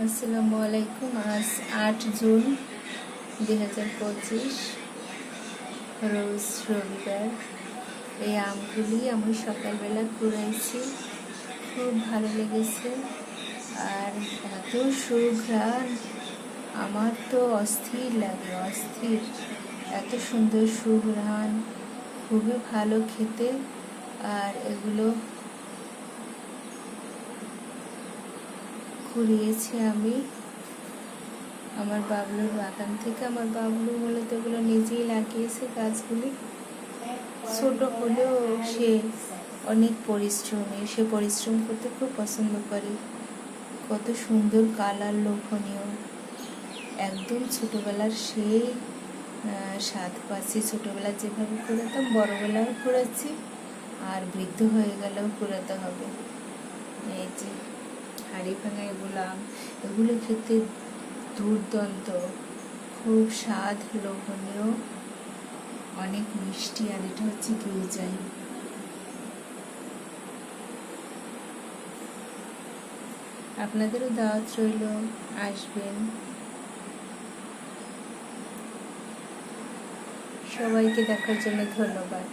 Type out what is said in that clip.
আসসালামু আলাইকুম। আজ 8 জুন 2025, রোজ রবিবার। এই আমগুলি আমি সকালবেলা কুড়াইছি, খুব ভালো লেগেছে। আর এত সুঘ্রাণ, আমার তো অস্থির লাগে, অস্থির। এত সুন্দর সুঘ্রাণ, খুবই ভালো খেতে। আর এগুলো কুড়িয়েছি আমি আমার বাবলুর বাগান থেকে। আমার বাবলু মূলত এগুলো নিজেই লাগিয়েছে গাছগুলি। ছোট হলেও সে অনেক পরিশ্রমী, সে পরিশ্রম করতে খুব পছন্দ করে। কত সুন্দর কালার, লোভনীয়, একদম ছোটোবেলার সেই স্বাদ পাচ্ছি। ছোটোবেলা যেভাবে কুড়াতাম, বড়োবেলাও কুড়াচ্ছি, আর বৃদ্ধ হয়ে গেলেও কুড়াতে হবে। এই যে হাড়ি ভাঙা এগুলো খেতে দুর্দান্ত, খুব স্বাদ, লোভনীয়, অনেক মিষ্টি। আর এটা হচ্ছে গিউজাই। আপনাদেরও দাওয়াত রইল, আসবেন। সবাইকে দেখার জন্য ধন্যবাদ।